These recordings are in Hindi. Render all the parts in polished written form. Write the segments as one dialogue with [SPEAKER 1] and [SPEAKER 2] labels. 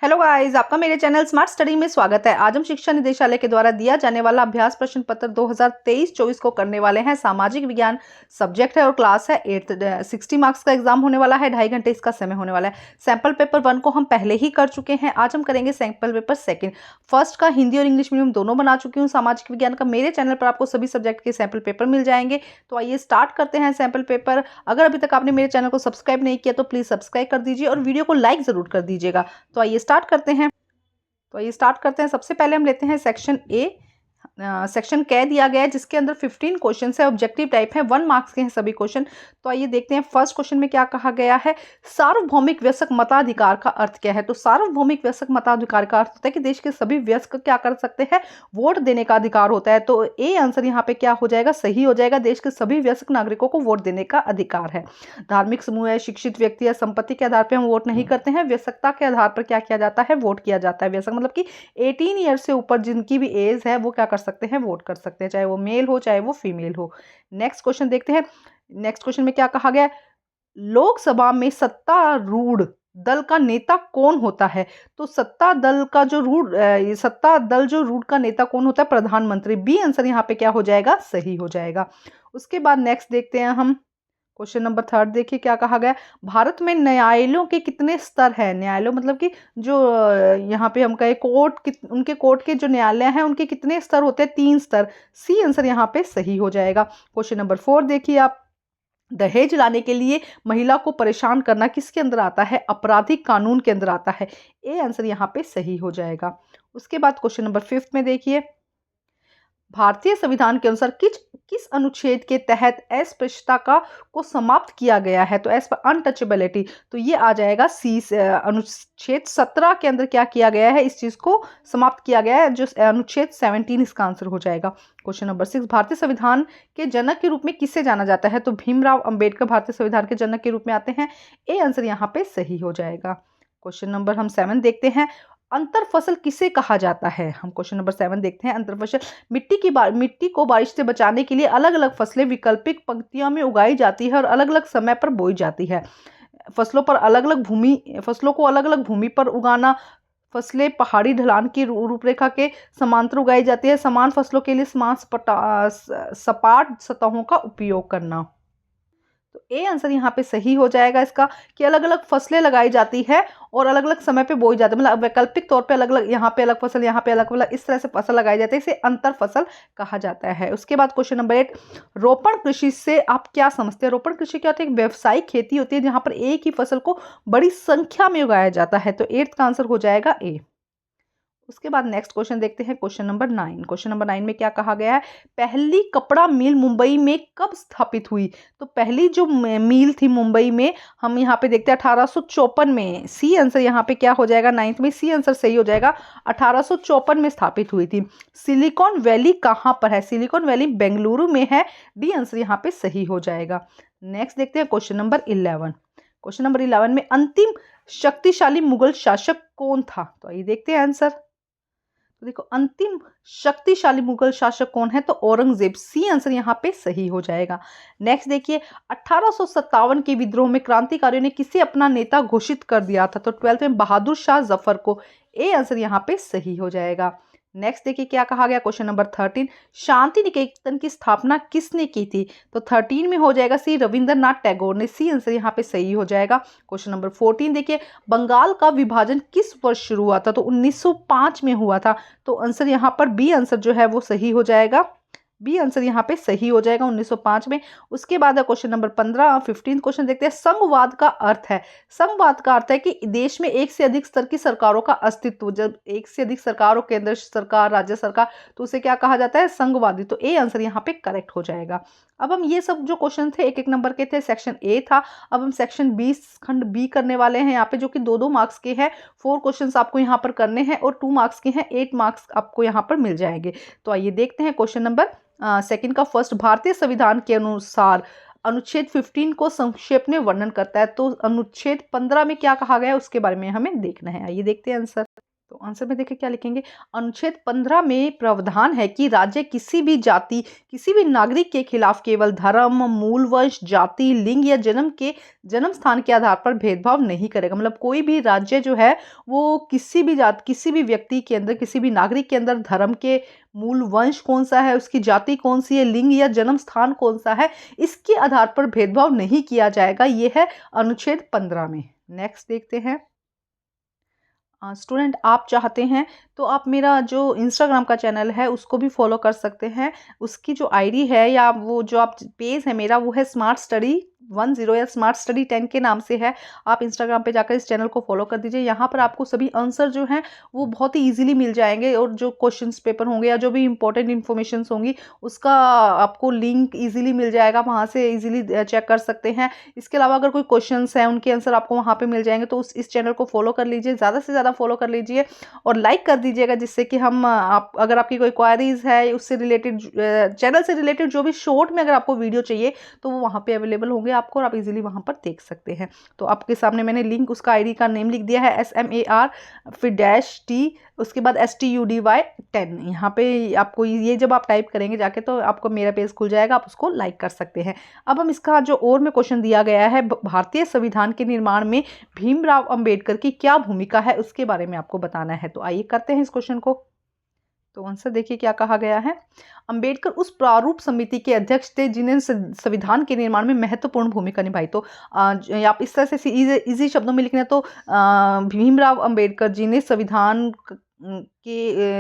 [SPEAKER 1] हेलो गाइस, आपका मेरे चैनल स्मार्ट स्टडी में स्वागत है। आज हम शिक्षा निदेशालय के द्वारा दिया जाने वाला अभ्यास प्रश्न पत्र 2023-24 को करने वाले हैं। सामाजिक विज्ञान सब्जेक्ट है और क्लास है 8th। 60 मार्क्स का एग्जाम होने वाला है, 2.5 घंटे इसका समय होने वाला है। सैंपल पेपर 1 को हम पहले ही कर चुके हैं। आज हम करेंगे सैंपल पेपर 2। फर्स्ट का हिंदी और इंग्लिश मीडियम दोनों बना चुकी हूँ। सामाजिक विज्ञान का मेरे चैनल पर आपको सभी सब्जेक्ट के सैंपल पेपर मिल जाएंगे। तो आइए स्टार्ट करते हैं सैंपल पेपर। अगर अभी तक आपने मेरे चैनल को सब्सक्राइब नहीं किया तो प्लीज़ सब्सक्राइब कर दीजिए और वीडियो को लाइक ज़रूर कर दीजिएगा। तो आइए स्टार्ट करते हैं। सबसे पहले हम लेते हैं सेक्शन ए। सेक्शन कै दिया गया है जिसके अंदर 15 क्वेश्चन है, ऑब्जेक्टिव टाइप है, 1 मार्क्स के हैं सभी क्वेश्चन। तो आइए देखते हैं फर्स्ट क्वेश्चन में क्या कहा गया है। सार्वभौमिक वयस्क मताधिकार का अर्थ क्या है। तो सार्वभौमिक वयस्क मताधिकार का अर्थ होता है कि देश के सभी वयस्क क्या कर सकते हैं, वोट देने का अधिकार होता है। तो ए आंसर यहाँ पे क्या हो जाएगा, सही हो जाएगा। देश के सभी वयस्क नागरिकों को वोट देने का अधिकार है। धार्मिक समूह है, शिक्षित व्यक्ति या संपत्ति के आधार पर हम वोट नहीं करते हैं। वयस्कता के आधार पर क्या किया जाता है, वोट किया जाता है। वयस्क मतलब कि 18 ईयर से ऊपर जिनकी भी एज है वो क्या कर सकते हैं, वोट कर सकते हैं, चाहे वो मेल हो चाहे वो फीमेल हो। नेक्स्ट क्वेश्चन देखते हैं। नेक्स्ट क्वेश्चन में क्या कहा गया है। लोकसभा में सत्तारूढ़ दल का नेता कौन होता है। तो सत्ता दल जो रूढ़ का नेता कौन होता है, प्रधानमंत्री। बी आंसर यहाँ पे क्या हो जाएगा, सही हो जाएगा। उसके बाद नेक्स्ट देखते हैं हम क्वेश्चन नंबर 3। देखिए क्या कहा गया। भारत में न्यायालयों के कितने स्तर है। न्यायालय मतलब कि जो यहाँ पे हम कहे उनके कोर्ट के जो न्यायालय हैं उनके कितने स्तर होते हैं, 3 स्तर। सी आंसर यहाँ पे सही हो जाएगा। क्वेश्चन नंबर 4 देखिए आप। दहेज लाने के लिए महिला को परेशान करना किसके अंदर आता है, आपराधिक कानून के अंदर आता है। ए आंसर यहाँ पे सही हो जाएगा। उसके बाद क्वेश्चन नंबर 5 में देखिए। भारतीय संविधान के अनुसार किस अनुच्छेद के तहत अस्पृश्यता को समाप्त किया गया है। तो एज पर अनटचेबिलिटी, तो ये आ जाएगा सी। अनुच्छेद 17 के अंदर क्या किया गया है, इस चीज को समाप्त किया गया है, जो अनुच्छेद 17 इसका आंसर हो जाएगा। Question number 6। भारतीय संविधान के जनक के रूप में किसे जाना जाता है। तो भीमराव अंबेडकर भारतीय संविधान के जनक के रूप में आते हैं। ए आंसर यहाँ पे सही हो जाएगा। क्वेश्चन नंबर हम 7 देखते हैं। अंतर फसल किसे कहा जाता है। हम क्वेश्चन नंबर 7 देखते हैं। अंतर फसल मिट्टी को बारिश से बचाने के लिए अलग अलग फसलें वैकल्पिक पंक्तियों में उगाई जाती है और अलग अलग समय पर बोई जाती है। फसलों को अलग अलग भूमि पर उगाना। फसलें पहाड़ी ढलान की रूपरेखा के समांतर उगाई जाती है। समान फसलों के लिए समान सपाट सतहों का उपयोग करना। तो ए आंसर यहाँ पे सही हो जाएगा इसका, कि अलग अलग फसलें लगाई जाती है और अलग अलग समय पे बोई जाती है। मतलब वैकल्पिक तौर पे अलग अलग, यहाँ पे अलग फसल, यहाँ पे अलग फसल, इस तरह से फसल लगाई जाती है, इसे अंतर फसल कहा जाता है। उसके बाद क्वेश्चन नंबर 8। रोपण कृषि से आप क्या समझते हैं। रोपण कृषि क्या होती है, एक व्यावसायिक खेती होती है जहां पर एक ही फसल को बड़ी संख्या में उगाया जाता है। तो 8th का आंसर हो जाएगा ए। उसके बाद नेक्स्ट क्वेश्चन देखते हैं, क्वेश्चन नंबर 9। क्वेश्चन नंबर 9 में क्या कहा गया है। पहली कपड़ा मिल मुंबई में कब स्थापित हुई। तो पहली जो मिल थी मुंबई में, हम यहाँ पे देखते हैं 1854 में। सी आंसर यहाँ पे क्या हो जाएगा, 9th में सी आंसर सही हो जाएगा। 1854 में स्थापित हुई थी। सिलिकॉन वैली कहाँ पर है। सिलिकॉन वैली बेंगलुरु में है। डी आंसर यहाँ पे सही हो जाएगा। नेक्स्ट देखते हैं क्वेश्चन नंबर 11। क्वेश्चन नंबर 11 में अंतिम शक्तिशाली मुगल शासक कौन था। तो आइए देखते हैं आंसर। तो देखो, अंतिम शक्तिशाली मुगल शासक कौन है, तो औरंगजेब। सी आंसर यहाँ पे सही हो जाएगा। नेक्स्ट देखिए। 1857 के विद्रोह में क्रांतिकारियों ने किसे अपना नेता घोषित कर दिया था। तो 12th में बहादुर शाह जफर को। ए आंसर यहाँ पे सही हो जाएगा। नेक्स्ट देखिए क्या कहा गया। Question number 13। शांति निकेतन की स्थापना किसने की थी। तो 13 में हो जाएगा सी, रविंद्रनाथ टैगोर ने। सी आंसर यहाँ पे सही हो जाएगा। क्वेश्चन नंबर 14 देखिए। बंगाल का विभाजन किस वर्ष शुरू हुआ था। तो 1905 में हुआ था। तो आंसर यहाँ पर बी आंसर जो है वो सही हो जाएगा। बी आंसर यहाँ पे सही हो जाएगा, 1905 में। उसके बाद क्वेश्चन नंबर 15 15 क्वेश्चन देखते हैं। संघवाद का अर्थ है। संघवाद का अर्थ है कि देश में एक से अधिक स्तर की सरकारों का अस्तित्व। जब एक से अधिक सरकार हो, केंद्र सरकार, राज्य सरकार, तो उसे क्या कहा जाता है, संघवादी। तो ए आंसर यहाँ पे करेक्ट हो जाएगा। अब हम ये सब जो क्वेश्चन थे 1-1 नंबर के थे, सेक्शन ए था। अब हम सेक्शन 20 खंड बी करने वाले हैं यहाँ पे, जो कि 2-2 मार्क्स के हैं। 4 क्वेश्चंस आपको यहाँ पर करने हैं और 2 मार्क्स के हैं, 8 मार्क्स आपको यहाँ पर मिल जाएंगे। तो आइए देखते हैं क्वेश्चन नंबर 2 का फर्स्ट। भारतीय संविधान के अनुसार अनुच्छेद 15 को संक्षेप में वर्णन करता है। तो अनुच्छेद 15 में क्या कहा गया है उसके बारे में हमें देखना है। आइए देखते हैं आंसर। तो तो आंसर में देखिए क्या लिखेंगे, अनुच्छेद 15 में प्रावधान है कि राज्य किसी भी जाति, किसी भी नागरिक के खिलाफ केवल धर्म, मूल वंश, जाति, लिंग या जन्म स्थान के आधार पर भेदभाव नहीं करेगा। मतलब कोई भी राज्य जो है वो किसी भी जाति, किसी भी व्यक्ति के अंदर, किसी भी नागरिक के अंदर धर्म के, मूल वंश कौन सा है, उसकी जाति कौन सी है, लिंग या जन्म स्थान कौन सा है, इसके आधार पर भेदभाव नहीं किया जाएगा। ये है अनुच्छेद 15 में। नेक्स्ट देखते हैं। स्टूडेंट आप चाहते हैं तो आप मेरा जो इंस्टाग्राम का चैनल है उसको भी फॉलो कर सकते हैं। उसकी जो आईडी है या वो जो आप पेज है मेरा, वो है स्मार्ट स्टडी 10 या स्मार्ट स्टडी 10 के नाम से है। आप इंस्टाग्राम पे जाकर इस चैनल को फॉलो कर दीजिए। यहाँ पर आपको सभी आंसर जो हैं वो बहुत ही ईजिली मिल जाएंगे, और जो क्वेश्चंस पेपर होंगे या जो भी इंपॉर्टेंट इन्फॉर्मेशन होंगी उसका आपको लिंक ईजिली मिल जाएगा, वहाँ से ईजिली चेक कर सकते हैं। इसके अलावा अगर कोई क्वेश्चंस हैं उनके आंसर आपको वहाँ पे मिल जाएंगे। तो इस चैनल को फॉलो कर लीजिए, ज़्यादा से ज़्यादा फॉलो कर लीजिए और लाइक कर दीजिएगा, जिससे कि हम आप अगर आपकी कोई क्वायरीज है उससे रिलेटेड, चैनल से रिलेटेड जो भी शॉर्ट में अगर आपको वीडियो चाहिए तो वो वहाँ पे अवेलेबल होंगे आपको, और आप इजीली वहाँ पर देख सकते हैं। तो आपके सामने मैंने लिंक, उसका आईडी का नेम लिख दिया है SMAR फिर -T, उसके बाद STUDY 10। यहाँ पे आपको ये जब आप टाइप करेंगे जाके तो आपको मेरा पेज खुल जाएगा, आप उसको लाइक कर सकते हैं। अब हम इसका जो और में क्वेश्चन दिया गया है, भारतीय संविधान के निर्माण में भीमराव अंबेडकर की क्या भूमिका है, उसके बारे में आपको बताना है। तो आइए करते हैं इस क्वेश्चन को। तो आंसर देखिए क्या कहा गया है। अंबेडकर उस प्रारूप समिति के अध्यक्ष थे जिन्हें संविधान के निर्माण में महत्वपूर्ण भूमिका निभाई। तो आप इस तरह से इजी शब्दों में लिखना है तो भीमराव अंबेडकर जी ने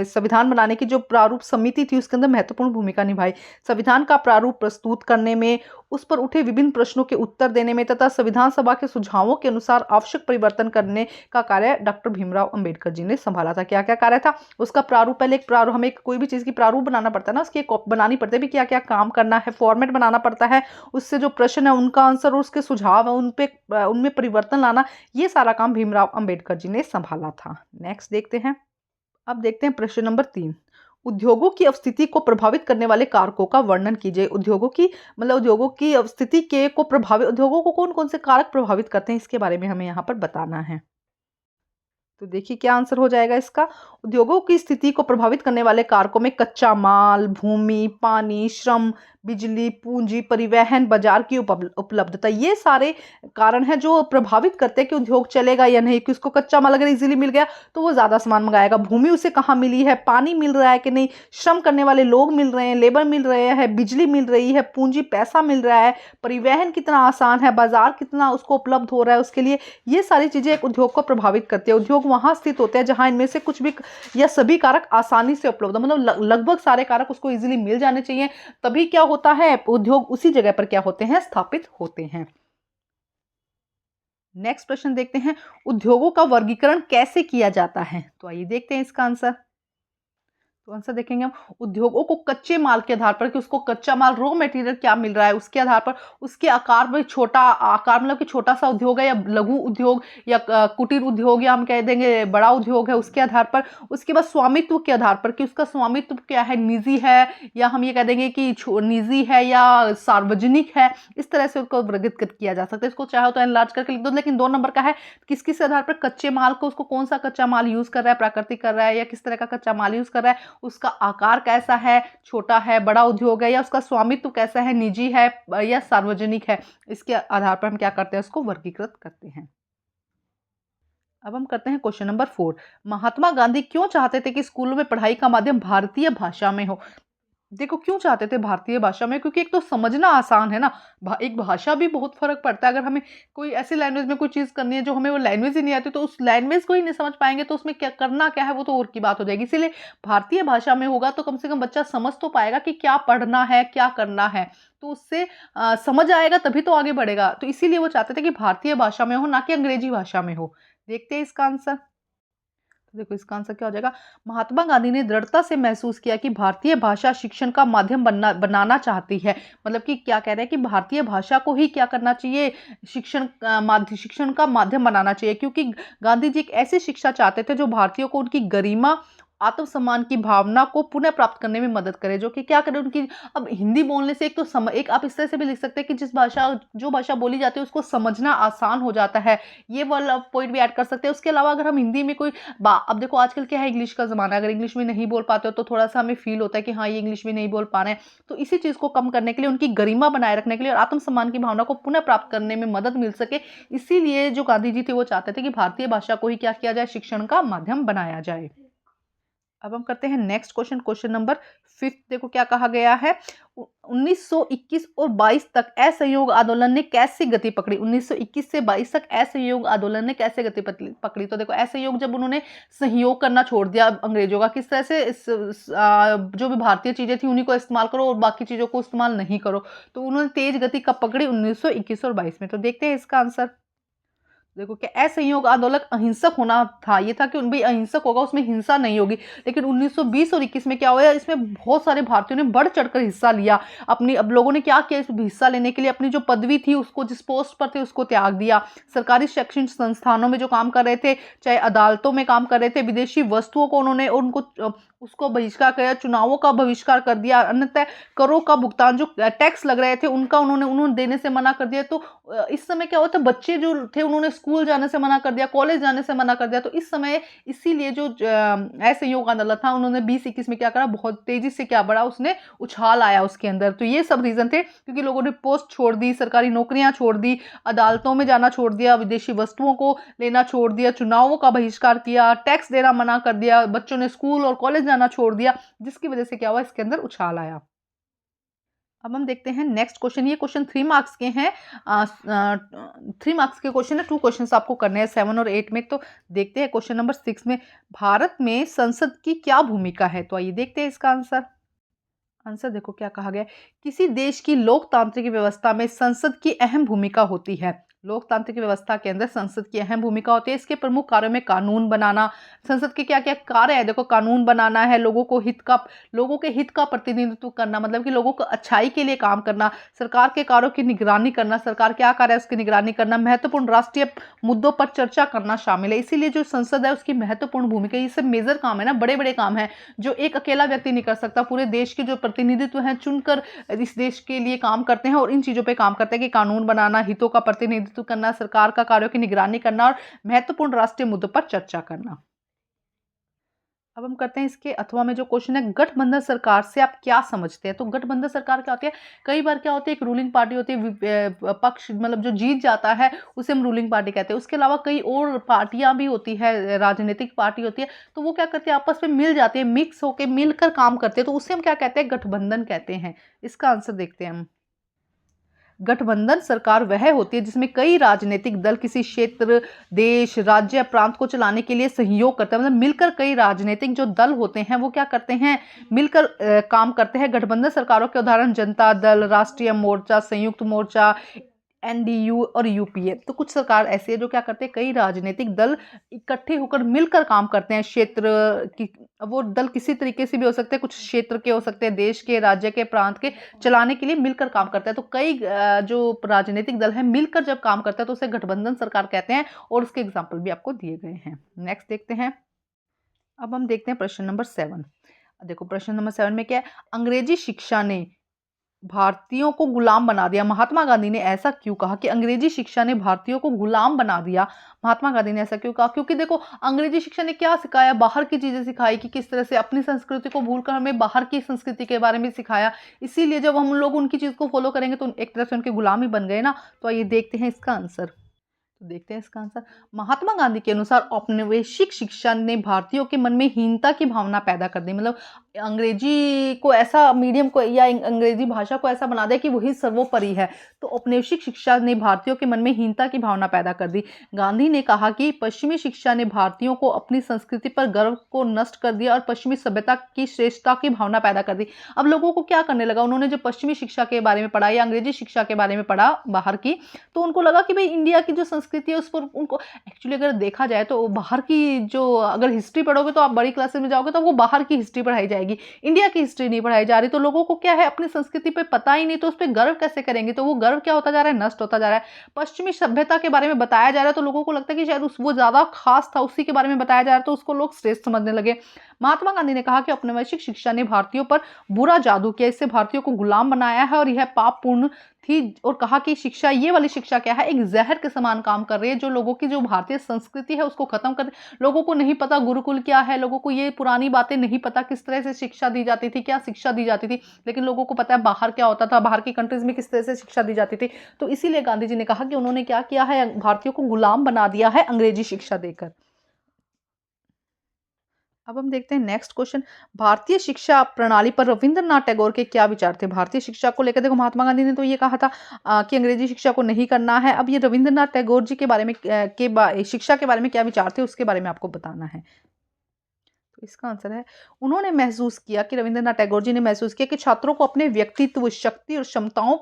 [SPEAKER 1] संविधान बनाने की जो प्रारूप समिति थी उसके अंदर महत्वपूर्ण भूमिका निभाई। संविधान का प्रारूप प्रस्तुत करने में, उस पर उठे विभिन्न प्रश्नों के उत्तर देने में तथा संविधान सभा के सुझावों के अनुसार आवश्यक परिवर्तन करने का कार्य डॉक्टर भीमराव अंबेडकर जी ने संभाला था। क्या क्या कार्य था उसका? प्रारूप, पहले एक प्रारूप, हमें कोई भी चीज़ की प्रारूप बनाना पड़ता है ना, उसकी एक कॉपी बनानी पड़ती है, भी क्या क्या काम करना है, फॉर्मेट बनाना पड़ता है, उससे जो प्रश्न है उनका आंसर और उसके सुझाव है उनमें परिवर्तन लाना, ये सारा काम भीमराव अंबेडकर जी ने संभाला था। नेक्स्ट देखते हैं। अब देखते हैं प्रश्न नंबर 3। उद्योगों की स्थिति को प्रभावित करने वाले कारकों का वर्णन कीजिए। उद्योगों की स्थिति को प्रभावित, उद्योगों को कौन कौन से कारक प्रभावित करते हैं, इसके बारे में हमें यहाँ पर बताना है। तो देखिए क्या आंसर हो जाएगा इसका। उद्योगों की स्थिति को प्रभावित करने वाले कारकों में कच्चा माल, भूमि, पानी, श्रम, बिजली, पूंजी, परिवहन, बाजार की उपलब्धता, ये सारे कारण हैं जो प्रभावित करते हैं कि उद्योग चलेगा या नहीं। कि उसको कच्चा माल अगर इजीली मिल गया तो वो ज़्यादा सामान मंगाएगा, भूमि उसे कहाँ मिली है, पानी मिल रहा है कि नहीं, श्रम करने वाले लोग मिल रहे हैं, लेबर मिल रहे हैं, बिजली मिल रही है, पूंजी पैसा मिल रहा है, परिवहन कितना आसान है, बाजार कितना उसको उपलब्ध हो रहा है उसके लिए, ये सारी चीज़ें एक उद्योग को प्रभावित करती है। उद्योग वहाँ स्थित होते हैं जहाँ इनमें से कुछ भी या सभी कारक आसानी से उपलब्ध हो, मतलब लगभग सारे कारक उसको इजीली मिल जाने चाहिए, तभी क्या होता है, उद्योग उसी जगह पर क्या होते हैं, स्थापित होते हैं। नेक्स्ट प्रश्न देखते हैं। उद्योगों का वर्गीकरण कैसे किया जाता है? तो आइए देखते हैं इसका आंसर। तो आंसर देखेंगे हम। उद्योगों को कच्चे माल के आधार पर, कि उसको कच्चा माल, रॉ मटेरियल क्या मिल रहा है, उसके आधार पर, उसके आकार में, छोटा आकार मतलब कि छोटा सा उद्योग है या लघु उद्योग या कुटीर उद्योग या हम कह देंगे बड़ा उद्योग है, उसके आधार पर। उसके बाद स्वामित्व के आधार पर, कि उसका स्वामित्व क्या है, निजी है या हम ये कह देंगे कि निजी है या सार्वजनिक है, इस तरह से उसको वर्गीकृत किया जा सकता है। इसको चाहे तो एनलार्ज करके लिख दो। लेकिन 2 नंबर का है, किस किस आधार पर, कच्चे माल को, उसको कौन सा कच्चा माल यूज कर रहा है, प्राकृतिक कर रहा है या किस तरह का कच्चा माल यूज कर रहा है, उसका आकार कैसा है, छोटा है, बड़ा उद्योग है, या उसका स्वामित्व कैसा है, निजी है या सार्वजनिक है, इसके आधार पर हम क्या करते हैं, उसको वर्गीकृत करते हैं। अब हम करते हैं क्वेश्चन नंबर 4। महात्मा गांधी क्यों चाहते थे कि स्कूलों में पढ़ाई का माध्यम भारतीय भाषा में हो? देखो क्यों चाहते थे भारतीय भाषा में, क्योंकि एक तो समझना आसान है ना, एक भाषा भी बहुत फर्क पड़ता है। अगर हमें कोई ऐसी लैंग्वेज में कोई चीज़ करनी है जो हमें वो लैंग्वेज ही नहीं आती, तो उस लैंग्वेज को ही नहीं समझ पाएंगे तो उसमें क्या करना क्या है वो तो और की बात हो जाएगी। इसीलिए भारतीय भाषा में होगा तो कम से कम बच्चा समझ तो पाएगा कि क्या पढ़ना है, क्या करना है, तो उससे समझ आएगा तभी तो आगे बढ़ेगा। तो इसीलिए वो चाहते थे कि भारतीय भाषा में हो, ना कि अंग्रेजी भाषा में हो। देखते हैं इसका आंसर। तो देखो इसका आंसर क्या हो जाएगा। महात्मा गांधी ने दृढ़ता से महसूस किया कि भारतीय भाषा शिक्षण का माध्यम बनाना चाहती है। मतलब कि क्या कह रहे हैं कि भारतीय भाषा को ही क्या करना चाहिए, शिक्षण का माध्यम बनाना चाहिए, क्योंकि गांधी जी एक ऐसी शिक्षा चाहते थे जो भारतीयों को उनकी गरिमा आत्मसम्मान की भावना को पुनः प्राप्त करने में मदद करे, जो कि क्या करे उनकी। अब हिंदी बोलने से एक तो एक आप इस तरह से भी लिख सकते हैं कि जो भाषा बोली जाती है उसको समझना आसान हो जाता है, ये वाला पॉइंट भी ऐड कर सकते हैं। उसके अलावा अगर हम हिंदी में कोई अब देखो आजकल क्या है, इंग्लिश का ज़माना है, अगर इंग्लिश में नहीं बोल पाते हो तो थोड़ा सा हमें फील होता है कि हाँ ये इंग्लिश में नहीं बोल पा रहे हैं। तो इसी चीज़ को कम करने के लिए, उनकी गरिमा बनाए रखने के लिए और आत्मसम्मान की भावना को पुनः प्राप्त करने में मदद मिल सके, इसीलिए जो गांधी जी थे वो चाहते थे कि भारतीय भाषा को ही क्या किया जाए, शिक्षण का माध्यम बनाया जाए। अब हम करते हैं नेक्स्ट क्वेश्चन, क्वेश्चन नंबर 5। देखो क्या कहा गया है, 1921 और 22 तक असहयोग आंदोलन ने कैसी गति पकड़ी। 1921 से 22 तक असहयोग आंदोलन ने कैसे गति पकड़ी। तो देखो असहयोग, जब उन्होंने सहयोग करना छोड़ दिया अंग्रेजों का, किस तरह से जो भी भारतीय चीजें थी उन्हीं को इस्तेमाल करो और बाकी चीजों को इस्तेमाल नहीं करो, तो उन्होंने तेज गति कब पकड़ी, 1921 और 22 में। तो देखते हैं इसका आंसर। देखो क्या असहयोग आंदोलन अहिंसक होना था, ये था कि उन भी अहिंसक होगा, उसमें हिंसा नहीं होगी। लेकिन 1920 और 21 में क्या हुआ, इसमें बहुत सारे भारतीयों ने बढ़ चढ़कर हिस्सा लिया। अब लोगों ने क्या किया, इस हिस्सा लेने के लिए अपनी जो पदवी थी उसको, जिस पोस्ट पर थे उसको त्याग दिया। सरकारी शैक्षणिक संस्थानों में जो काम कर रहे थे, चाहे अदालतों में काम कर रहे थे, विदेशी वस्तुओं को उन्होंने उसको बहिष्कार किया, चुनावों का बहिष्कार कर दिया, अन्यतः करों का भुगतान, जो टैक्स लग रहे थे उनका उन्होंने देने से मना कर दिया। तो इस समय क्या होता है, बच्चे जो थे उन्होंने स्कूल जाने से मना कर दिया, कॉलेज जाने से मना कर दिया। तो इस समय इसीलिए जो असहयोग आंदोलन था, उन्होंने 20-21 में क्या करा, बहुत तेजी से क्या बढ़ा, उसने उछाल आया उसके अंदर। तो ये सब रीजन थे, क्योंकि लोगों ने पोस्ट छोड़ दी, सरकारी नौकरियां छोड़ दी, अदालतों में जाना छोड़ दिया, विदेशी वस्तुओं को लेना छोड़ दिया, चुनावों का बहिष्कार किया, टैक्स देना मना कर दिया, बच्चों ने स्कूल और कॉलेज जाना छोड़ दिया, जिसकी वजह से क्या हुआ, इसके अंदर उछाल आया। अब हम देखते हैं नेक्स्ट क्वेश्चन। ये क्वेश्चन 3 मार्क्स के हैं, 3 मार्क्स के क्वेश्चन है, 2 क्वेश्चन आपको करने हैं 7 और 8 में। तो देखते हैं क्वेश्चन नंबर 6 में, भारत में संसद की क्या भूमिका है। तो आइए देखते हैं इसका आंसर। आंसर देखो क्या कहा गया है, किसी देश की लोकतांत्रिक व्यवस्था में संसद की अहम भूमिका होती है। लोकतांत्रिक व्यवस्था के अंदर संसद की अहम भूमिका होती है। इसके प्रमुख कार्यों में कानून बनाना, संसद के क्या क्या कार्य है, देखो कानून बनाना है, लोगों के हित का प्रतिनिधित्व करना, मतलब कि लोगों को अच्छाई के लिए काम करना, सरकार के कार्यों की निगरानी करना, सरकार क्या कर रहा है उसकी निगरानी करना, महत्वपूर्ण राष्ट्रीय मुद्दों पर चर्चा करना शामिल है। इसीलिए जो संसद है उसकी महत्वपूर्ण भूमिका, ये सब मेजर काम है ना, बड़े बड़े काम है जो एक अकेला व्यक्ति नहीं कर सकता। पूरे देश के जो प्रतिनिधित्व है चुनकर इस देश के लिए काम करते हैं और इन चीजों पे काम करते हैं कि कानून बनाना, हितों का प्रतिनिधित्व करना, सरकार का कार्यों की निगरानी करना और महत्वपूर्ण राष्ट्रीय मुद्दों पर चर्चा करना। अब हम करते हैं इसके अथवा में जो क्वेश्चन है, गठबंधन सरकार से आप क्या समझते हैं। तो गठबंधन सरकार क्या होती है, कई बार क्या होती है, एक रूलिंग पार्टी होती है, पक्ष मतलब जो जीत जाता है उसे हम रूलिंग पार्टी कहते हैं। उसके अलावा कई और पार्टियां भी होती है, राजनीतिक पार्टी होती है, तो वो क्या करते हैं, आपस में मिल जाते हैं, मिक्स होकर मिलकर काम करते हैं, तो उसे हम क्या कहते हैं, गठबंधन कहते हैं। इसका आंसर देखते हैं हम। गठबंधन सरकार वह होती है जिसमें कई राजनीतिक दल किसी क्षेत्र, देश, राज्य या प्रांत को चलाने के लिए सहयोग करते हैं। मतलब मिलकर कई राजनीतिक जो दल होते हैं वो क्या करते हैं, मिलकर काम करते हैं। गठबंधन सरकारों के उदाहरण जनता दल, राष्ट्रीय मोर्चा, संयुक्त मोर्चा, एनडीयू और यूपीए। तो कुछ सरकार ऐसी है जो क्या करते हैं, कई राजनीतिक दल इकट्ठे होकर मिलकर काम करते हैं। क्षेत्र की, वो दल किसी तरीके से भी हो सकते हैं, कुछ क्षेत्र के हो सकते हैं, देश के, राज्य के, प्रांत के, चलाने के लिए मिलकर काम करते हैं। तो कई जो राजनीतिक दल हैं मिलकर जब काम करते हैं तो उसे गठबंधन सरकार कहते हैं, और उसके एग्जाम्पल भी आपको दिए गए हैं। नेक्स्ट देखते हैं। अब हम देखते हैं प्रश्न नंबर 7। देखो प्रश्न नंबर 7 में क्या है, अंग्रेजी शिक्षा ने भारतीयों को गुलाम बना दिया। महात्मा गांधी ने ऐसा क्यों कहा कि अंग्रेजी शिक्षा ने भारतीयों को गुलाम बना दिया। महात्मा गांधी ने ऐसा क्यों कहा, क्योंकि देखो अंग्रेजी शिक्षा ने क्या सिखाया, बाहर की चीजें सिखाई कि किस तरह से अपनी संस्कृति को भूलकर हमें बाहर की संस्कृति के बारे में सिखाया। इसीलिए जब हम लोग उनकी चीज को फॉलो करेंगे तो एक तरह से उनके गुलाम ही बन गए ना। तो आइए देखते हैं इसका आंसर। तो देखते हैं इसका आंसर। महात्मा गांधी के अनुसार औपनिवेशिक शिक्षा ने भारतीयों के मन में हीनता की भावना पैदा कर दी। मतलब अंग्रेजी को ऐसा मीडियम को या अंग्रेजी भाषा को ऐसा बना दिया कि वही सर्वोपरि है। तो औपनिवेशिक शिक्षा ने भारतीयों के मन में हीनता की भावना पैदा कर दी। गांधी ने कहा कि पश्चिमी शिक्षा ने भारतीयों को अपनी संस्कृति पर गर्व को नष्ट कर दिया और पश्चिमी सभ्यता की श्रेष्ठता की भावना पैदा कर दी। अब लोगों को क्या करने लगा, उन्होंने जब पश्चिमी शिक्षा के बारे में पढ़ा या अंग्रेजी शिक्षा के बारे में पढ़ा बाहर की, तो उनको लगा कि भाई इंडिया की जो संस्कृति है उस पर उनको एक्चुअली अगर देखा जाए तो बाहर की जो, अगर हिस्ट्री पढ़ोगे तो आप बड़ी क्लासेस में जाओगे तो वो बाहर की हिस्ट्री पढ़ाई जाएगी। जाएगी, इंडिया की हिस्ट्री नहीं पढ़ाई जा रही, तो लोगों को क्या है, अपनी संस्कृति पे पता ही नहीं, तो उस पर गर्व कैसे करेंगे? तो वो गर्व क्या होता जा रहा है, नष्ट होता जा रहा है। पश्चिमी सभ्यता के बारे में बताया जा रहा है तो लोगों को लगता है कि शायद वो ज्यादा खास था, उसी के बारे में बताया जा रहा है, तो उसको लोग श्रेष्ठ समझने लगे। महात्मा गांधी ने कहा कि औपनिवेशिक शिक्षा ने भारतीयों पर बुरा जादू किया, इससे भारतीयों को गुलाम बनाया है और यह पाप पूर्ण थी, और कहा कि शिक्षा, ये वाली शिक्षा क्या है, एक जहर के समान काम कर रही है, जो लोगों की जो भारतीय संस्कृति है उसको खत्म कर। लोगों को नहीं पता गुरुकुल क्या है, लोगों को ये पुरानी बातें नहीं पता, किस तरह से शिक्षा दी जाती थी, क्या शिक्षा दी जाती थी, लेकिन लोगों को पता है बाहर क्या होता था, बाहर की कंट्रीज में किस तरह से शिक्षा दी जाती थी। तो इसीलिए गांधी जी ने कहा कि उन्होंने क्या किया है, भारतीयों को गुलाम बना दिया है अंग्रेजी शिक्षा देकर। अब हम देखते हैं नेक्स्ट क्वेश्चन, भारतीय शिक्षा प्रणाली पर रविंद्रनाथ टैगोर के क्या विचार थे? भारतीय शिक्षा को लेकर देखो, महात्मा गांधी ने तो ये कहा था कि अंग्रेजी शिक्षा को नहीं करना है। अब ये रविंद्रनाथ टैगोर जी के बारे में शिक्षा के बारे में क्या विचार थे, उसके बारे में आपको बताना है। तो इसका आंसर है, उन्होंने महसूस किया कि रविंद्रनाथ टैगोर जी ने महसूस किया कि छात्रों को अपने व्यक्तित्व, शक्ति और क्षमताओं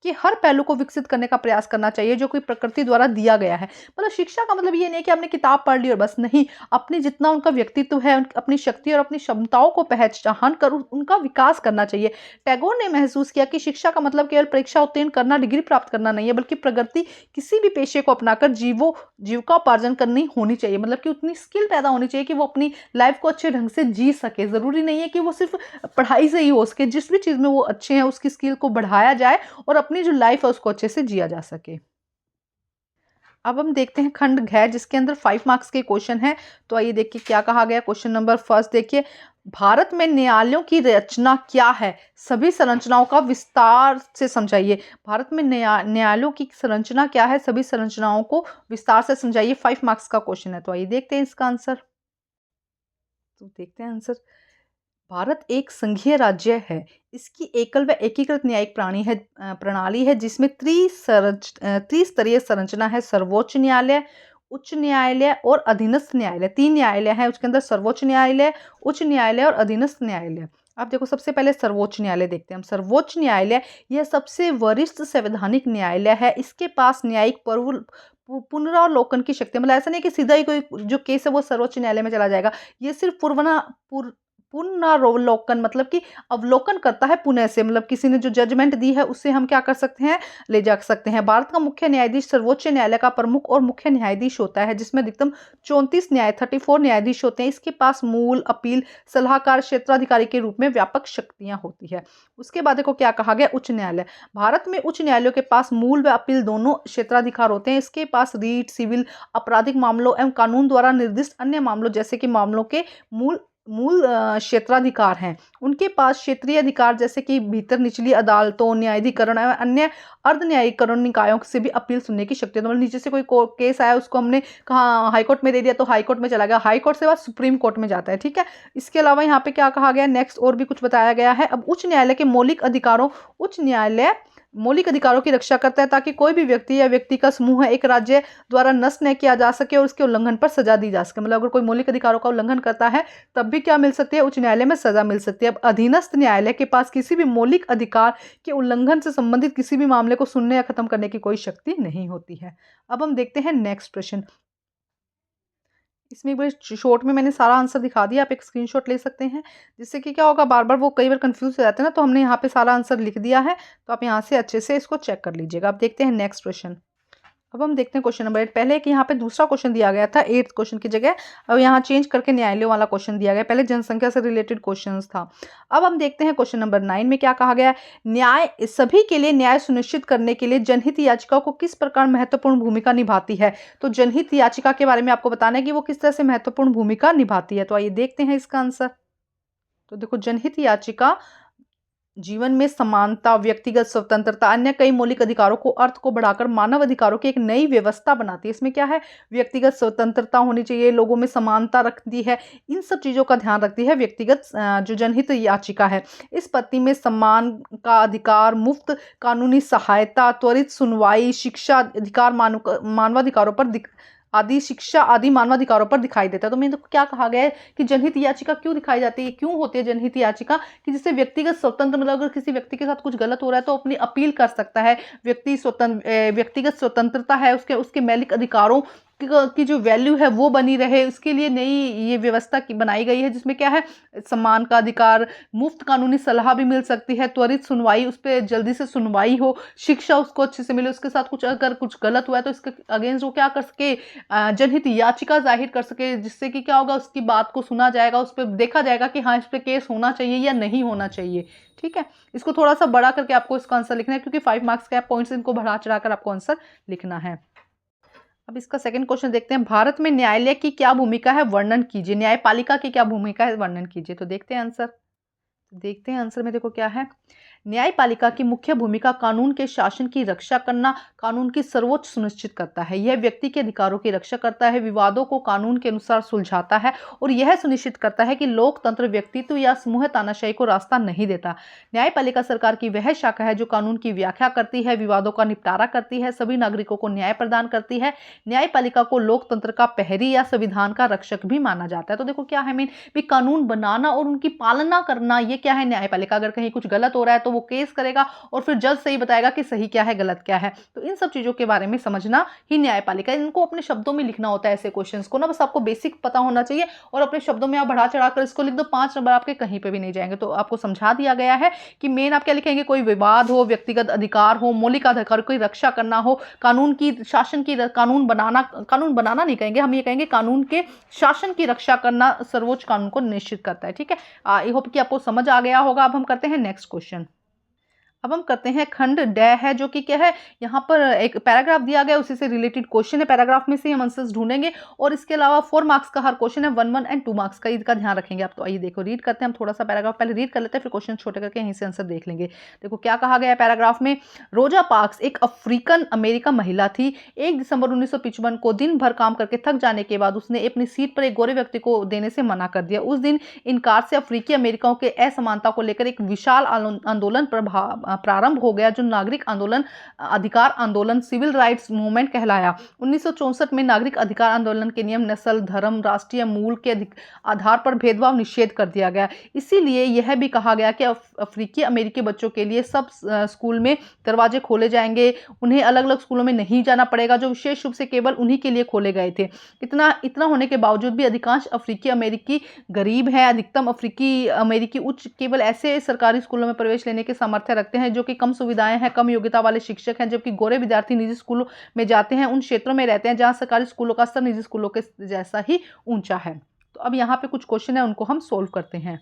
[SPEAKER 1] कि हर पहलू को विकसित करने का प्रयास करना चाहिए जो कोई प्रकृति द्वारा दिया गया है। मतलब शिक्षा का मतलब ये नहीं कि आपने किताब पढ़ ली और बस, नहीं, अपने जितना उनका व्यक्तित्व है, अपनी शक्ति और अपनी क्षमताओं को पहचान कर उनका विकास करना चाहिए। टैगोर ने महसूस किया कि शिक्षा का मतलब केवल परीक्षा उत्तीर्ण करना, डिग्री प्राप्त करना नहीं है, बल्कि प्रगति किसी भी पेशे को अपनाकर जीविकोपार्जन करनी होनी चाहिए। मतलब कि उतनी स्किल पैदा होनी चाहिए कि वो अपनी लाइफ को अच्छे ढंग से जी सके। जरूरी नहीं है कि वो सिर्फ पढ़ाई से ही हो सके, जिस भी चीज में वो अच्छे हैं उसकी स्किल को बढ़ाया जाए और अपनी जो लाइफ है उसको अच्छे से जिया जा सके। अब हम देखते हैं खंड घ, जिसके अंदर 5 मार्क्स के क्वेश्चन है। तो आइए देखिए क्या कहा गया। क्वेश्चन नंबर फर्स्ट देखिए, भारत में न्यायालयों की रचना क्या है? सभी संरचनाओं का विस्तार से समझाइए। भारत में न्यायालयों की संरचना क्या है? सभी संरचनाओं को विस्तार से समझाइए। 5 मार्क्स का क्वेश्चन है। तो आइए देखते हैं इसका आंसर। तो देखते हैं आंसर। भारत एक संघीय राज्य है। इसकी एकल व एकीकृत न्यायिक प्रणाली है जिसमें त्रिस्तरीय संरचना है। सर्वोच्च न्यायालय, उच्च न्यायालय और अधीनस्थ न्यायालय, 3 न्यायालय है उसके अंदर, सर्वोच्च न्यायालय, उच्च न्यायालय और अधीनस्थ न्यायालय। अब देखो, सबसे पहले सर्वोच्च न्यायालय देखते हैं हम। सर्वोच्च न्यायालय यह सबसे वरिष्ठ संवैधानिक न्यायालय है। इसके पास न्यायिक पुनरावलोकन की शक्ति, मतलब ऐसा नहीं कि सीधा ही कोई जो केस है वो सर्वोच्च न्यायालय में चला जाएगा। ये सिर्फ पुनरावलोकन मतलब कि अवलोकन करता है पुनः से, मतलब किसी ने जो जजमेंट दी है उससे हम क्या कर सकते हैं, ले जा सकते हैं। भारत का मुख्य न्यायाधीश सर्वोच्च न्यायालय का प्रमुख और मुख्य न्यायाधीश होता है, जिसमें अधिकतम 34 न्यायाधीश होते हैं। इसके पास मूल, अपील, सलाहकार, क्षेत्राधिकारी के रूप में व्यापक शक्तियां होती है। उसके बाद देखो क्या कहा गया, उच्च न्यायालय। भारत में उच्च न्यायालयों के पास मूल व अपील दोनों क्षेत्राधिकार होते हैं। इसके पास रीट, सिविल, आपराधिक मामलों एवं कानून द्वारा निर्दिष्ट अन्य मामलों जैसे कि मामलों के मूल क्षेत्राधिकार हैं। उनके पास क्षेत्रीय अधिकार जैसे कि भीतर निचली अदालतों, न्यायाधिकरण एवं अन्य अर्ध न्यायिकरण निकायों से भी अपील सुनने की शक्ति है। तो मतलब नीचे से कोई केस आया, उसको हमने कहा हाईकोर्ट में दे दिया तो हाईकोर्ट में चला गया, हाईकोर्ट से बाद सुप्रीम कोर्ट में जाता है। ठीक है, इसके अलावा यहाँ पे क्या कहा गया नेक्स्ट, और भी कुछ बताया गया है। अब उच्च न्यायालय के मौलिक अधिकारों, उच्च न्यायालय मौलिक अधिकारों की रक्षा करता है ताकि कोई भी व्यक्ति या व्यक्ति का समूह है एक राज्य द्वारा नष्ट न किया जा सके और उसके उल्लंघन पर सजा दी जा सके। मतलब अगर कोई मौलिक अधिकारों का उल्लंघन करता है तब भी क्या मिल सकती है, उच्च न्यायालय में सजा मिल सकती है। अब अधीनस्थ न्यायालय के पास किसी भी मौलिक अधिकार के उल्लंघन से संबंधित किसी भी मामले को सुनने या खत्म करने की कोई शक्ति नहीं होती है। अब हम देखते हैं नेक्स्ट प्रश्न। इसमें एक बार शॉर्ट में मैंने सारा आंसर दिखा दिया, आप एक स्क्रीनशॉट ले सकते हैं, जिससे कि क्या होगा, बार बार वो कई बार कंफ्यूज हो जाते हैं ना, तो हमने यहाँ पे सारा आंसर लिख दिया है, तो आप यहाँ से अच्छे से इसको चेक कर लीजिएगा। अब देखते हैं नेक्स्ट क्वेश्चन। अब हम देखते हैं क्वेश्चन नंबर 8। पहले कि यहाँ पे दूसरा क्वेश्चन दिया गया था 8th क्वेश्चन की जगह, अब यहाँ चेंज करके न्यायालयों वाला क्वेश्चन दिया गया। पहले जनसंख्या से रिलेटेड क्वेश्चन था। अब हम देखते हैं क्वेश्चन नंबर 9 में क्या कहा गया है। न्याय सभी के लिए न्याय सुनिश्चित करने के लिए जनहित याचिका को किस प्रकार महत्वपूर्ण भूमिका निभाती है? तो जनहित याचिका के बारे में आपको बताना है कि वो किस तरह से महत्वपूर्ण भूमिका निभाती है। तो आइए देखते हैं इसका आंसर। तो देखो, जनहित याचिका जीवन में समानता, व्यक्तिगत स्वतंत्रता, अन्य कई मौलिक अधिकारों को अर्थ को बढ़ाकर मानव अधिकारों की एक नई व्यवस्था बनाती है। इसमें क्या है, व्यक्तिगत स्वतंत्रता होनी चाहिए, लोगों में समानता रखती है, इन सब चीज़ों का ध्यान रखती है व्यक्तिगत जो जनहित याचिका है। इस पत्ती में सम्मान का अधिकार, मुफ्त कानूनी सहायता, त्वरित सुनवाई, शिक्षा अधिकार, मानवाधिकारों पर आदि शिक्षा आदि मानवाधिकारों पर दिखाई देता है। तो मैंने तो क्या कहा गया है कि जनहित याचिका क्यों दिखाई जाती है, क्यों होती है जनहित याचिका, कि जिससे व्यक्तिगत स्वतंत्र, मतलब अगर किसी व्यक्ति के साथ कुछ गलत हो रहा है तो अपनी अपील कर सकता है। व्यक्तिगत स्वतंत्रता है, उसके मौलिक अधिकारों की जो वैल्यू है वो बनी रहे, उसके लिए नई ये व्यवस्था की बनाई गई है, जिसमें क्या है, सम्मान का अधिकार, मुफ्त कानूनी सलाह भी मिल सकती है, त्वरित सुनवाई, उस पर जल्दी से सुनवाई हो, शिक्षा उसको अच्छे से मिले, उसके साथ कुछ अगर कुछ गलत हुआ है तो इसके अगेंस्ट वो क्या कर सके, जनहित याचिका जाहिर कर सके, जिससे कि क्या होगा, उसकी बात को सुना जाएगा, उस पर देखा जाएगा कि हाँ इस पर केस होना चाहिए या नहीं होना चाहिए। ठीक है, इसको थोड़ा सा बड़ा करके आपको इसका आंसर लिखना है, क्योंकि 5 मार्क्स के पॉइंट्स, इनको बढ़ा चढ़ाकर आपको आंसर लिखना है। अब इसका सेकंड क्वेश्चन देखते हैं, भारत में न्यायालय की क्या भूमिका है, वर्णन कीजिए। न्यायपालिका की क्या भूमिका है, वर्णन कीजिए। तो देखते हैं आंसर। देखते हैं आंसर में, देखो क्या है, न्यायपालिका की मुख्य भूमिका कानून के शासन की रक्षा करना, कानून की सर्वोच्च सुनिश्चित करता है। यह व्यक्ति के अधिकारों की रक्षा करता है, विवादों को कानून के अनुसार सुलझाता है और यह सुनिश्चित करता है कि लोकतंत्र व्यक्तित्व या समूह तानाशाही को रास्ता नहीं देता। न्यायपालिका सरकार की वह शाखा है जो कानून की व्याख्या करती है, विवादों का निपटारा करती है, सभी नागरिकों को न्याय प्रदान करती है। न्यायपालिका को लोकतंत्र का प्रहरी या संविधान का रक्षक भी माना जाता है। तो देखो क्या है मेन भी, कानून बनाना और उनकी पालना करना, ये क्या है, न्यायपालिका। अगर कहीं कुछ गलत हो रहा है तो वो केस करेगा और फिर जज सही बताएगा कि सही क्या है, गलत क्या है। तो इन सब चीजों के बारे में समझना ही न्यायपालिका। इनको अपने शब्दों में लिखना होता है, ऐसे क्वेश्चंस को ना, बस आपको बेसिक पता होना चाहिए और अपने शब्दों में आप बढ़ा चढ़ाकर इसको लिख दो, 5 नंबर आपके कहीं पे भी नहीं जाएंगे। तो आपको समझा दिया गया है कि मेन आप क्या लिखेंगे, कोई विवाद हो, व्यक्तिगत अधिकार हो, मौलिक अधिकार की रक्षा करना हो, कानून की शासन की, कानून बनाना नहीं कहेंगे हम, ये कहेंगे कानून के शासन की रक्षा करना सर्वोच्च कानून को निश्चित करता है। ठीक है, आई होप कि आपको समझ आ गया होगा। अब हम करते हैं नेक्स्ट क्वेश्चन। अब हम करते हैं खंड ड है, जो कि क्या है, यहाँ पर एक पैराग्राफ दिया गया, उसी से रिलेटेड क्वेश्चन है, पैराग्राफ में से हम आंसर्स ढूंढेंगे और इसके अलावा 4 मार्क्स का हर क्वेश्चन है, 1 1 एंड 2 मार्क्स का, इसका ध्यान रखेंगे आप। तो आइए देखो, रीड करते हैं हम थोड़ा सा पैराग्राफ, पहले रीड कर लेते हैं, फिर क्वेश्चन छोटे करके यहीं से आंसर देख लेंगे। देखो क्या कहा गया है पैराग्राफ में, रोजा पार्क्स एक अफ्रीकन अमेरिका महिला थी। 1 दिसंबर 1955 को दिन भर काम करके थक जाने के बाद उसने अपनी सीट पर एक गोरे व्यक्ति को देने से मना कर दिया। उस दिन इन कार से अफ्रीकी अमेरिकाओं के असमानता को लेकर एक विशाल आंदोलन प्रारंभ हो गया, जो नागरिक आंदोलन, अधिकार आंदोलन, सिविल राइट्स मूवमेंट कहलाया। 1964 में नागरिक अधिकार आंदोलन के नियम नस्ल, धर्म, राष्ट्रीय मूल के आधार पर भेदभाव निषेध कर दिया गया। इसीलिए यह भी कहा गया कि अफ्रीकी अमेरिकी बच्चों के लिए सब स्कूल में दरवाजे खोले जाएंगे, उन्हें अलग अलग स्कूलों में नहीं जाना पड़ेगा, जो विशेष रूप से केवल उन्हीं के लिए खोले गए थे। इतना होने के बावजूद भी अधिकांश अफ्रीकी अमेरिकी गरीब हैं। अधिकतम अफ्रीकी अमेरिकी उच्च केवल ऐसे सरकारी स्कूलों में प्रवेश लेने के सामर्थ्य रखते हैं जो कि कम सुविधाएं हैं, कम योग्यता वाले शिक्षक हैं, जबकि गोरे विद्यार्थी निजी स्कूलों में जाते हैं, उन क्षेत्रों में रहते हैं जहां सरकारी स्कूलों का स्तर निजी स्कूलों के जैसा ही ऊंचा है। तो अब यहाँ पे कुछ क्वेश्चन है, उनको हम सोल्व करते हैं।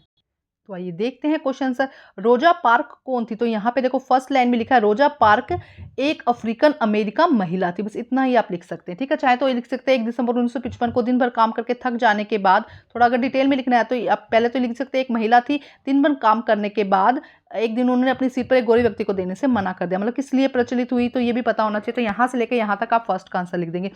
[SPEAKER 1] तो आइए देखते हैं क्वेश्चन आंसर। रोजा पार्क कौन थी? तो यहाँ पे देखो फर्स्ट लाइन में लिखा है, रोजा पार्क एक अफ्रीकन अमेरिका महिला थी। बस इतना ही आप लिख सकते हैं। ठीक है, चाहे तो ये लिख सकते हैं 1 दिसंबर 1955 को दिन भर काम करके थक जाने के बाद। थोड़ा अगर डिटेल में लिखना है तो आप पहले तो लिख सकते हैं एक महिला थी, दिन भर काम करने के बाद एक दिन उन्होंने अपनी सीट पर एक गोरे व्यक्ति को देने से मना कर दिया। मतलब किस लिए प्रचलित हुई, तो ये भी पता होना चाहिए। तो यहाँ से लेकर यहाँ तक आप फर्स्ट का आंसर लिख देंगे।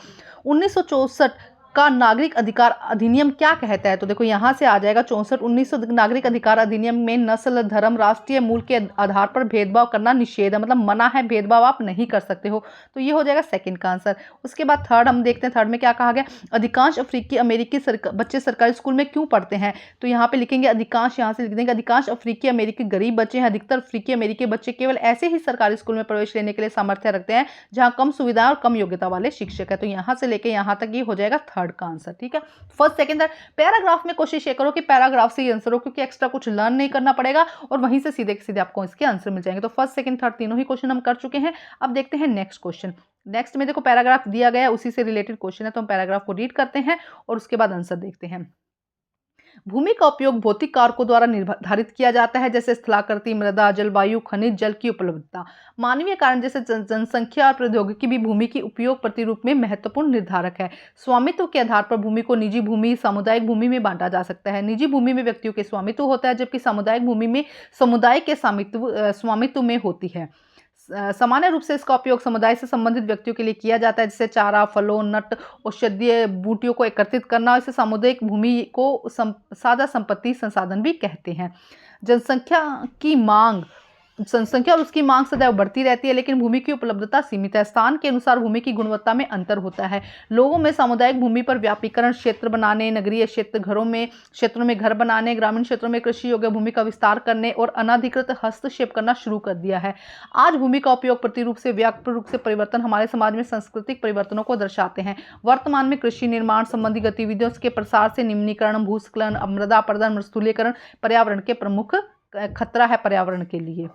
[SPEAKER 1] 1964 का नागरिक अधिकार अधिनियम क्या कहता है? तो देखो यहाँ से आ जाएगा 19 नागरिक अधिकार अधिनियम में नस्ल, धर्म, राष्ट्रीय मूल के आधार पर भेदभाव करना निषेध है, मतलब मना है, भेदभाव आप नहीं कर सकते हो। तो ये हो जाएगा सेकंड का आंसर। उसके बाद थर्ड हम देखते हैं, थर्ड में क्या कहा गया, अधिकांश अफ्रीकी अमेरिकी बच्चे सरकारी स्कूल में क्यों पढ़ते हैं? तो यहाँ पे लिखेंगे अधिकांश, यहाँ से लिख देंगे अधिकांश अफ्रीकी अमेरिकी गरीब बच्चे हैं। अधिकतर अफ्रीकी अमेरिकी बच्चे केवल ऐसे ही सरकारी स्कूल में प्रवेश लेने के लिए सामर्थ्य रखते हैं जहाँ कम सुविधा और कम योग्यता वाले शिक्षक है। तो यहाँ से लेकर यहाँ तक ये हो जाएगा थर्ड का आंसर। ठीक है, फर्स्ट सेकंड थर्ड। पैराग्राफ में कोशिश ये करो कि पैराग्राफ से ही आंसर हो, क्योंकि एक्स्ट्रा कुछ लर्न नहीं करना पड़ेगा और वहीं से सीधे सीधे आपको इसके आंसर मिल जाएंगे। तो फर्स्ट सेकंड थर्ड तीनों ही क्वेश्चन हम कर चुके हैं। अब देखते हैं नेक्स्ट क्वेश्चन। नेक्स्ट में देखो पैराग्राफ दिया गया है, उसी से रिलेटेड क्वेश्चन है, तो हम पैराग्राफ को रीड करते हैं और उसके बाद आंसर देखते हैं। भूमि का उपयोग भौतिक कारकों द्वारा निर्धारित किया जाता है, जैसे स्थलाकृति, मृदा, जलवायु, खनिज, जल की उपलब्धता। मानवीय कारण जैसे जनसंख्या और प्रौद्योगिकी भी भूमि की उपयोग प्रतिरूप में महत्वपूर्ण निर्धारक है। स्वामित्व के आधार पर भूमि को निजी भूमि, सामुदायिक भूमि में बांटा जा सकता है। निजी भूमि में व्यक्तियों के स्वामित्व होता है, जबकि सामुदायिक भूमि में समुदाय के स्वामित्व में होती है। सामान्य रूप से इसका उपयोग समुदाय से संबंधित व्यक्तियों के लिए किया जाता है, जैसे चारा, फलों, नट, औषधीय बूटियों को एकत्रित करना। इसे सामुदायिक भूमि को साझा संपत्ति संसाधन भी कहते हैं। जनसंख्या की मांग जनसंख्या और उसकी मांग सदैव बढ़ती रहती है, लेकिन भूमि की उपलब्धता सीमित है। स्थान के अनुसार भूमि की गुणवत्ता में अंतर होता है। लोगों में सामुदायिक भूमि पर व्यापीकरण, क्षेत्र बनाने, नगरीय क्षेत्रों में घर बनाने, ग्रामीण क्षेत्रों में कृषि योग्य भूमि का विस्तार करने और अनधिकृत हस्तक्षेप करना शुरू कर दिया है। आज भूमि का उपयोग प्रतिरूप से व्यापक रूप से परिवर्तन हमारे समाज में सांस्कृतिक परिवर्तनों को दर्शाते हैं। वर्तमान में कृषि निर्माण संबंधी गतिविधियों के प्रसार से निम्नीकरण, भूस्खलन, मृदा अपरदन, मृस्थलीकरण पर्यावरण के प्रमुख खतरा है पर्यावरण के लिए।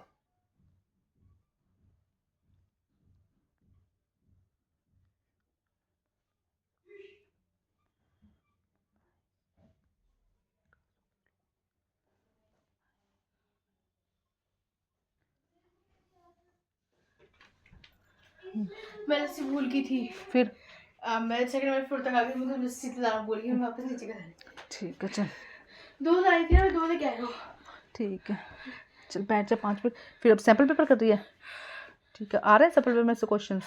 [SPEAKER 2] मैं लस्सी भूल गई थी।
[SPEAKER 1] फिर
[SPEAKER 2] मैं सेकंड वाले फ्लोर तक आ गई, मुझे लस्सी लाना भूल गई, मैं वापस नीचे गई।
[SPEAKER 1] ठीक है चल,
[SPEAKER 2] दो लाई थी ना, दो लेके आया हूँ।
[SPEAKER 1] ठीक है चल बैठ जा 5 मिनट। फिर अब सैंपल पेपर कर रही है। ठीक है, आ रहे हैं सैंपल पेपर में से क्वेश्चंस,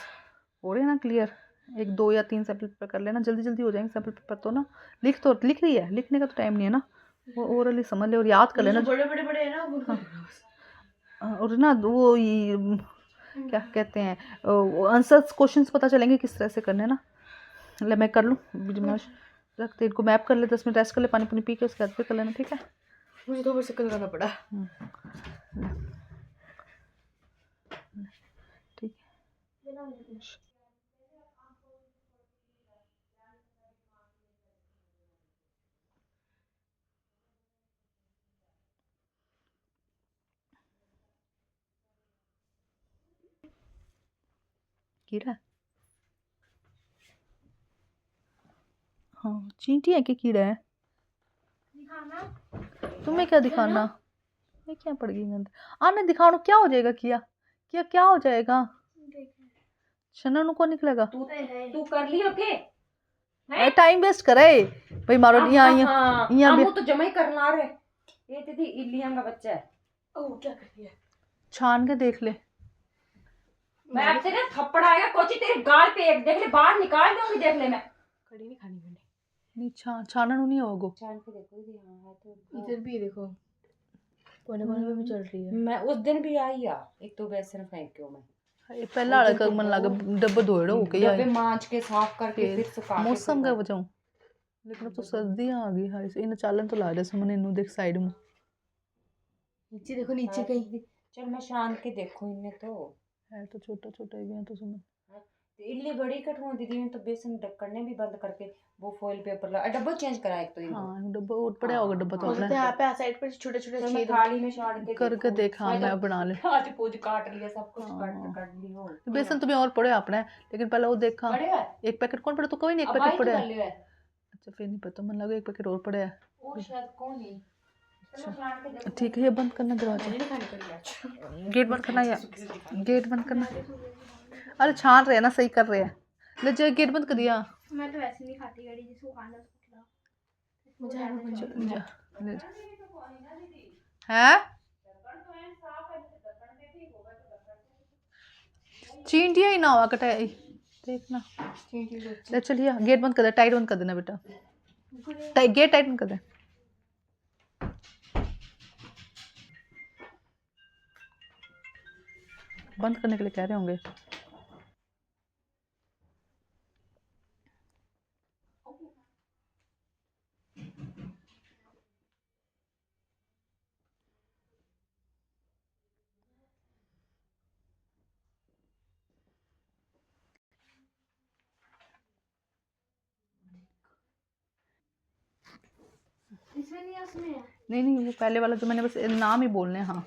[SPEAKER 1] हो रहे हैं ना क्लियर? 1 2 या 3 सैंपल पेपर कर लेना, जल्दी जल्दी हो जाएंगे सैंपल पेपर। तो ना लिख रही है, लिखने का तो टाइम नहीं है ना, वो ओरली समझ ले और याद कर लेना।
[SPEAKER 2] बड़े बड़े बड़े है ना वो।
[SPEAKER 1] हाँ, और ना वो क्या कहते हैं, आंसर क्वेश्चंस पता चलेंगे किस तरह से करने हैं ना। ले मैं कर लूँ, रख दे इनको, मैप कर ले, 10 मिनट रेस्ट कर ले, पानी पुनी पी के उसके बाद फिर कर लेना, ठीक है?
[SPEAKER 2] मुझे तो बस करना पड़ा।
[SPEAKER 1] ठीक है कीड़ा, हाँ चींटी है कि कीड़ा है? तुम्हें क्या दिखाना? ये क्या पड़ गई गंद? आने दिखाओ, क्या हो जाएगा? किया क्या हो जाएगा? शनन को निकलेगा।
[SPEAKER 3] तू कर ली ओके
[SPEAKER 1] टाइम वेस्ट करे भाई, मारो यहाँ
[SPEAKER 3] हम तो जमा ही करना रहे। ये दीदी इलियां का बच्चा है।
[SPEAKER 2] ओ क्या कर दिया?
[SPEAKER 1] छान के देख ले।
[SPEAKER 3] मैं अब तेरे थप्पड़ आएगा कोची तेरे गाल पे, एक देख ले, बाहर निकाल दूंगी, देख ले। मैं
[SPEAKER 2] कड़ी नहीं खानी मैंने।
[SPEAKER 1] नहीं छानन नहीं होगा।
[SPEAKER 3] छान के देखो दीदी। हां है तो
[SPEAKER 2] इधर भी देखो, कोने कोने में भी चल रही है।
[SPEAKER 3] मैं उस दिन भी आई आ, एक तो बेसन फेंक के मैं
[SPEAKER 1] पहला वाला कर मन लगा डब्बा धोड़ो हो के
[SPEAKER 3] डब्बे मांज के साफ करके फिर सुखा के
[SPEAKER 1] मौसम का वजह, लेकिन अब तो सर्दियां आ गई है, इन चालन तो ला दे सुमन इनु देख साइड में
[SPEAKER 2] नीचे देखो, नीचे कहीं।
[SPEAKER 3] चल मैं शान के देखूं, इन्हें तो
[SPEAKER 1] है तो छोटा छोटा ही है तो सुमन।
[SPEAKER 3] इल्ली बड़ी कटवा दीदी ने तो बेसन करने भी बंद करके वो फॉइल पेपर लगा, डब्बा चेंज करा एक तो इनको।
[SPEAKER 1] हां डब्बा और पड़ा होगा डब्बा तो अपना
[SPEAKER 2] यहाँ पे साइड पर छोटे छोटे
[SPEAKER 3] तो मैं
[SPEAKER 2] छेद
[SPEAKER 3] थाली में शान के
[SPEAKER 1] करके देखा मैं बना ले।
[SPEAKER 3] आज पूज काट लिया, सब कुछ काट ली हो।
[SPEAKER 1] बेसन तुम्हें और पड़े अपने, लेकिन पहले वो देखा एक पैकेट कौन पड़ा, तो कोई नहीं एक पैकेट पड़ा है। अच्छा फिर नहीं पता, मन लगा एक पैकेट और पड़ा है
[SPEAKER 3] और शायद कौन है।
[SPEAKER 1] ठीक है, ये बंद करना दरवाजा, गेट बंद करना, या गेट बंद करना। अरे छान रहे हैं ना, सही कर रहे हैं। ले जा गेट बंद कर दिया।
[SPEAKER 2] मैं तो वैसे नहीं खाती गाड़ी, जिसको खाना उसको खिलाओ। मुझे
[SPEAKER 1] ले जा हैं चींटियां ही ना हुआ कटाई देखना। ले चलिए गेट बंद कर दे, टाइट बंद कर देना बेटा, गेट टाइट बंद कर दे। बंद करने के लिए कह रहे होंगे।
[SPEAKER 2] इसमें नहीं है, उसमें है।
[SPEAKER 1] नहीं वो पहले वाला जो मैंने बस नाम ही बोलने हैं। हाँ